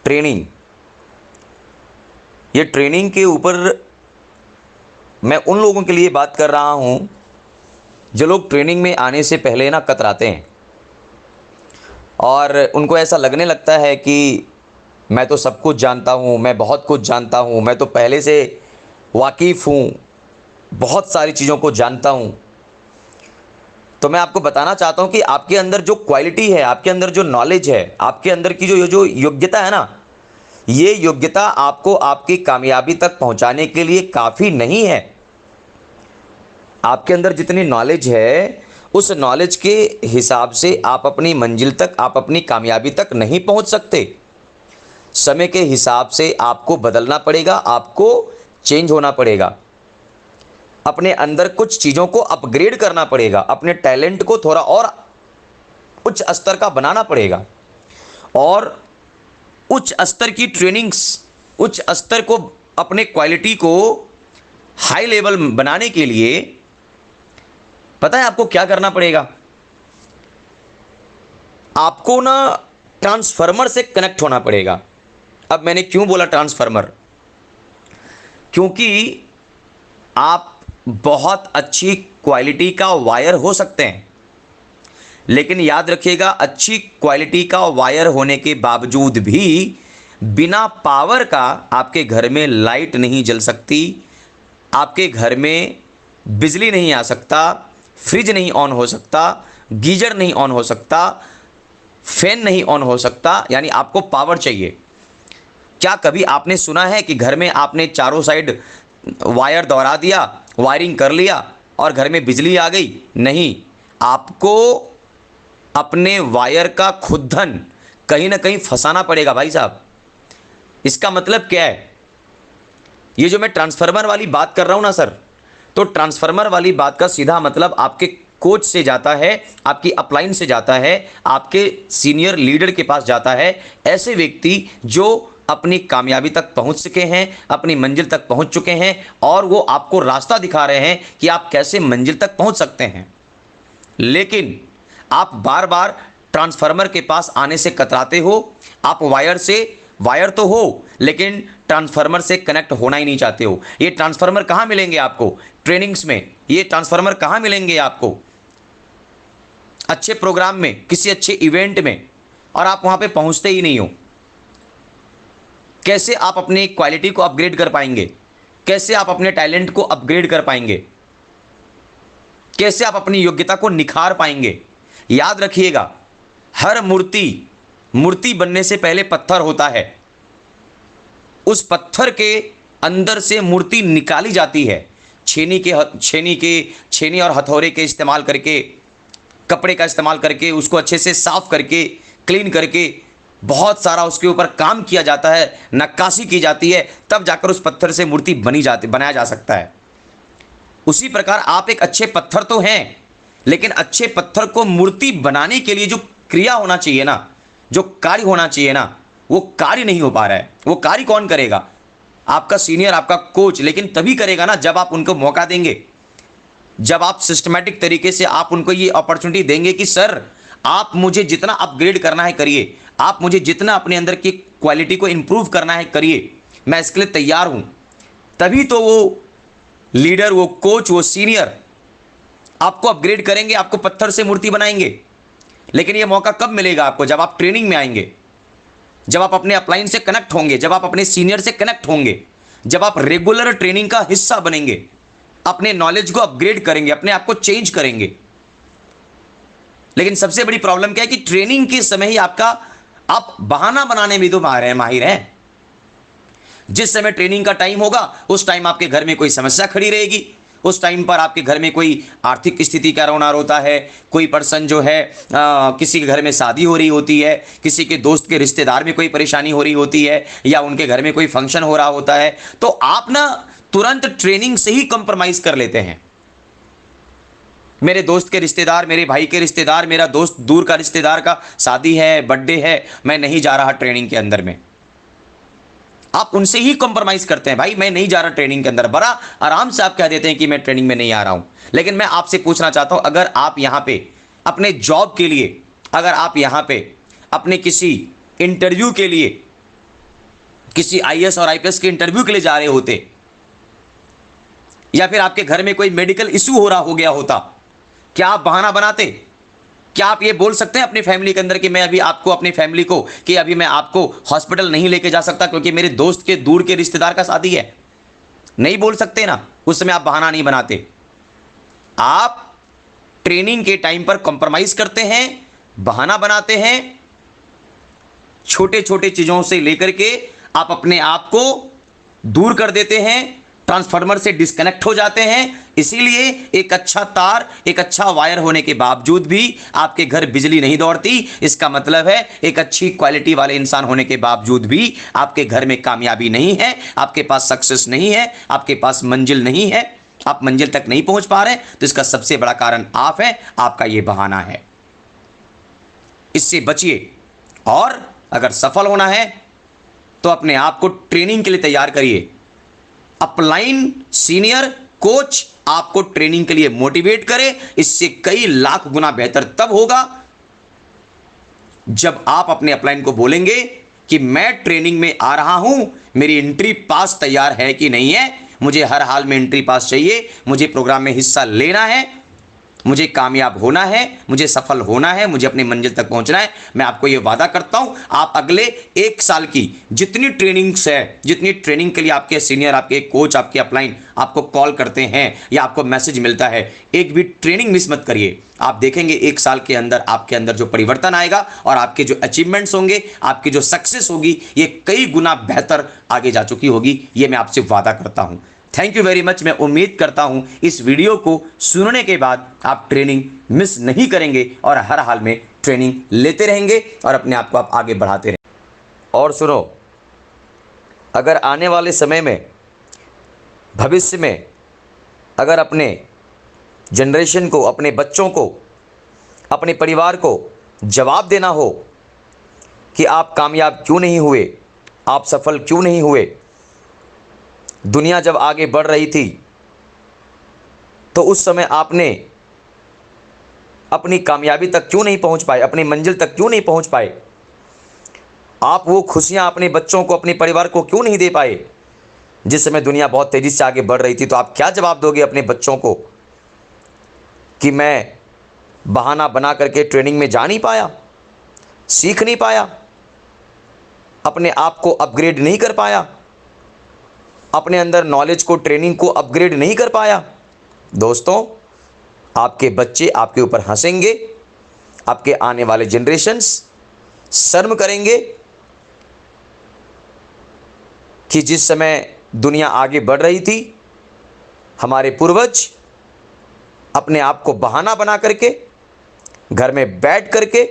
Training, ये training के ऊपर मैं उन लोगों के लिए बात कर रहा हूँ जो लोग ट्रेनिंग में आने से पहले ना कतराते हैं और उनको ऐसा लगने लगता है कि मैं तो सब कुछ जानता हूँ, मैं बहुत कुछ जानता हूँ, मैं तो पहले से वाकिफ़ हूँ, बहुत सारी चीज़ों को जानता हूँ। तो मैं आपको बताना चाहता हूँ कि आपके अंदर जो क्वालिटी है, आपके अंदर जो नॉलेज है, आपके अंदर की जो योग्यता है ना, ये योग्यता आपको आपकी कामयाबी तक पहुँचाने के लिए काफ़ी नहीं है। आपके अंदर जितनी नॉलेज है, उस नॉलेज के हिसाब से आप अपनी मंजिल तक, आप अपनी कामयाबी तक नहीं पहुँच सकते। समय के हिसाब से आपको बदलना पड़ेगा, आपको चेंज होना पड़ेगा, अपने अंदर कुछ चीज़ों को अपग्रेड करना पड़ेगा, अपने टैलेंट को थोड़ा और उच्च स्तर का बनाना पड़ेगा। और उच्च स्तर की ट्रेनिंग्स, उच्च स्तर को, अपने क्वालिटी को हाई लेवल बनाने के लिए पता है आपको क्या करना पड़ेगा? आपको ना ट्रांसफार्मर से कनेक्ट होना पड़ेगा। अब मैंने क्यों बोला ट्रांसफार्मर? क्योंकि आप बहुत अच्छी क्वालिटी का वायर हो सकते हैं, लेकिन याद रखिएगा, अच्छी क्वालिटी का वायर होने के बावजूद भी बिना पावर का आपके घर में लाइट नहीं जल सकती, आपके घर में बिजली नहीं आ सकता, फ्रिज नहीं ऑन हो सकता, गीजर नहीं ऑन हो सकता, फैन नहीं ऑन हो सकता। यानी आपको पावर चाहिए। क्या कभी आपने सुना है कि घर में आपने चारों साइड वायर दौड़ा दिया, वायरिंग कर लिया और घर में बिजली आ गई? नहीं, आपको अपने वायर का खुद धन कहीं ना कहीं फंसाना पड़ेगा भाई साहब। इसका मतलब क्या है? ये जो मैं ट्रांसफार्मर वाली बात कर रहा हूं ना सर, तो ट्रांसफार्मर वाली बात का सीधा मतलब आपके कोच से जाता है, आपकी अपलाइन से जाता है, आपके सीनियर लीडर के पास जाता है। ऐसे व्यक्ति जो अपनी कामयाबी तक पहुंच चुके हैं, अपनी मंजिल तक पहुंच चुके हैं और वो आपको रास्ता दिखा रहे हैं कि आप कैसे मंजिल तक पहुंच सकते हैं। लेकिन आप बार बार ट्रांसफार्मर के पास आने से कतराते हो। आप वायर तो हो, लेकिन ट्रांसफार्मर से कनेक्ट होना ही नहीं चाहते हो। ये ट्रांसफार्मर कहां मिलेंगे आपको? ट्रेनिंग्स में। ये ट्रांसफार्मर कहां मिलेंगे आपको? अच्छे प्रोग्राम में, किसी अच्छे इवेंट में, और आप वहां पे पहुंचते ही नहीं हो। कैसे आप अपनी क्वालिटी को अपग्रेड कर पाएंगे? कैसे आप अपने टैलेंट को अपग्रेड कर पाएंगे? कैसे आप अपनी योग्यता को निखार पाएंगे? याद रखिएगा, हर मूर्ति बनने से पहले पत्थर होता है। उस पत्थर के अंदर से मूर्ति निकाली जाती है। छेनी और हथौड़े के इस्तेमाल करके, कपड़े का इस्तेमाल करके, उसको अच्छे से साफ करके, क्लीन करके, बहुत सारा उसके ऊपर काम किया जाता है, नक्काशी की जाती है, तब जाकर उस पत्थर से मूर्ति बनाया जा सकता है। उसी प्रकार आप एक अच्छे पत्थर तो हैं, लेकिन अच्छे पत्थर को मूर्ति बनाने के लिए जो क्रिया होना चाहिए ना, जो कार्य होना चाहिए ना, वो कार्य नहीं हो पा रहा है। वो कार्य कौन करेगा? आपका सीनियर, आपका कोच। लेकिन तभी करेगा ना जब आप उनको मौका देंगे, जब आप सिस्टमैटिक तरीके से आप उनको ये अपॉर्चुनिटी देंगे कि सर, आप मुझे जितना अपग्रेड करना है करिए, आप मुझे जितना अपने अंदर की क्वालिटी को इंप्रूव करना है करिए, मैं इसके लिए तैयार हूं। तभी तो वो लीडर, वो कोच, वो सीनियर आपको अपग्रेड करेंगे, आपको पत्थर से मूर्ति बनाएंगे। लेकिन ये मौका कब मिलेगा आपको? जब आप ट्रेनिंग में आएंगे, जब आप अपने अपलाइन से कनेक्ट होंगे, जब आप अपने सीनियर से कनेक्ट होंगे, जब आप रेगुलर ट्रेनिंग का हिस्सा बनेंगे, अपने नॉलेज को अपग्रेड करेंगे, अपने आप को चेंज करेंगे। लेकिन सबसे बड़ी प्रॉब्लम क्या है कि ट्रेनिंग के समय ही आप बहाना बनाने में तो माहिर हैं। जिस समय ट्रेनिंग का टाइम होगा, उस टाइम आपके घर में कोई समस्या खड़ी रहेगी, उस टाइम पर आपके घर में कोई आर्थिक स्थिति का रोना रोता है, कोई पर्सन जो है किसी के घर में शादी हो रही होती है, किसी के दोस्त के रिश्तेदार में कोई परेशानी हो रही होती है, या उनके घर में कोई फंक्शन हो रहा होता है, तो आप ना तुरंत ट्रेनिंग से ही कंप्रोमाइज कर लेते हैं। मेरे दोस्त के रिश्तेदार, मेरे भाई के रिश्तेदार, मेरा दोस्त दूर का रिश्तेदार का शादी है, बर्थडे है, मैं नहीं जा रहा ट्रेनिंग के अंदर में। आप उनसे ही कॉम्प्रोमाइज करते हैं, भाई मैं नहीं जा रहा ट्रेनिंग के अंदर। बड़ा आराम से आप कह देते हैं कि मैं ट्रेनिंग में नहीं आ रहा हूं। लेकिन मैं आपसे पूछना चाहता हूं, अगर आप यहां पे अपने जॉब के लिए, अगर आप यहां पे अपने किसी इंटरव्यू के लिए किसी आईएएस और आईपीएस के इंटरव्यू के लिए जा रहे होते, या फिर आपके घर में कोई मेडिकल इशू हो गया होता, क्या आप बहाना बनाते? क्या आप ये बोल सकते हैं अपनी फैमिली के अंदर कि मैं अभी आपको, अपनी फैमिली को, कि अभी मैं आपको हॉस्पिटल नहीं लेके जा सकता क्योंकि मेरे दोस्त के दूर के रिश्तेदार का शादी है? नहीं बोल सकते ना। उस समय आप बहाना नहीं बनाते। आप ट्रेनिंग के टाइम पर कॉम्प्रोमाइज करते हैं, बहाना बनाते हैं। छोटे छोटे चीजों से लेकर के आप अपने आप को दूर कर देते हैं, ट्रांसफार्मर से डिस्कनेक्ट हो जाते हैं। इसीलिए एक अच्छा तार, एक अच्छा वायर होने के बावजूद भी आपके घर बिजली नहीं दौड़ती। इसका मतलब है एक अच्छी क्वालिटी वाले इंसान होने के बावजूद भी आपके घर में कामयाबी नहीं है, आपके पास सक्सेस नहीं है, आपके पास मंजिल नहीं है, आप मंजिल तक नहीं पहुंच पा रहे। तो इसका सबसे बड़ा कारण आप है, आपका यह बहाना है। इससे बचिए, और अगर सफल होना है तो अपने आप को ट्रेनिंग के लिए तैयार करिए। अपलाइन सीनियर कोच आपको ट्रेनिंग के लिए मोटिवेट करे। इससे कई लाख गुना बेहतर तब होगा जब आप अपने अपलाइन को बोलेंगे कि मैं ट्रेनिंग में आ रहा हूं, मेरी एंट्री पास तैयार है कि नहीं है, मुझे हर हाल में एंट्री पास चाहिए, मुझे प्रोग्राम में हिस्सा लेना है, मुझे कामयाब होना है, मुझे सफल होना है, मुझे अपनी मंजिल तक पहुंचना है। मैं आपको यह वादा करता हूं, आप अगले 1 साल की जितनी ट्रेनिंग्स है, जितनी ट्रेनिंग के लिए आपके सीनियर, आपके कोच, आपके अपलाइन आपको कॉल करते हैं या आपको मैसेज मिलता है, एक भी ट्रेनिंग मिस मत करिए। आप देखेंगे 1 साल के अंदर आपके अंदर जो परिवर्तन आएगा और आपके जो अचीवमेंट्स होंगे, आपकी जो सक्सेस होगी, ये कई गुना बेहतर आगे जा चुकी होगी। ये मैं आपसे वादा करता हूं। Thank you very much. मैं उम्मीद करता हूं इस वीडियो को सुनने के बाद आप ट्रेनिंग मिस नहीं करेंगे और हर हाल में ट्रेनिंग लेते रहेंगे और अपने आप को आप आगे बढ़ाते रहेंगे। और सुनो, अगर आने वाले समय में, भविष्य में, अगर अपने जनरेशन को, अपने बच्चों को, अपने परिवार को जवाब देना हो कि आप कामयाब क्यों नहीं हुए, आप सफल क्यों नहीं हुए, दुनिया जब आगे बढ़ रही थी तो उस समय आपने अपनी कामयाबी तक क्यों नहीं पहुंच पाए, अपनी मंजिल तक क्यों नहीं पहुंच पाए, आप वो खुशियां अपने बच्चों को, अपने परिवार को क्यों नहीं दे पाए जिस समय दुनिया बहुत तेजी से आगे बढ़ रही थी? तो आप क्या जवाब दोगे अपने बच्चों को कि मैं बहाना बना करके ट्रेनिंग में जा नहीं पाया, सीख नहीं पाया, अपने आप को अपग्रेड नहीं कर पाया, अपने अंदर नॉलेज को, ट्रेनिंग को अपग्रेड नहीं कर पाया? दोस्तों, आपके बच्चे आपके ऊपर हंसेंगे, आपके आने वाले जनरेशन्स शर्म करेंगे कि जिस समय दुनिया आगे बढ़ रही थी, हमारे पूर्वज अपने आप को बहाना बना करके घर में बैठ करके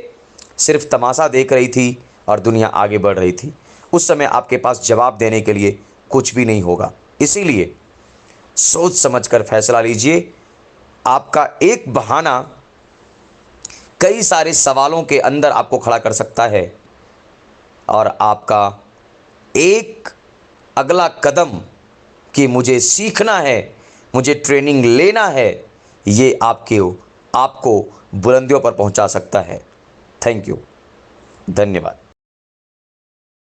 सिर्फ तमाशा देख रही थी और दुनिया आगे बढ़ रही थी। उस समय आपके पास जवाब देने के लिए कुछ भी नहीं होगा। इसीलिए सोच समझकर फैसला लीजिए। आपका एक बहाना कई सारे सवालों के अंदर आपको खड़ा कर सकता है और आपका एक अगला कदम कि मुझे सीखना है, मुझे ट्रेनिंग लेना है, ये आपको बुलंदियों पर पहुंचा सकता है। थैंक यू, धन्यवाद।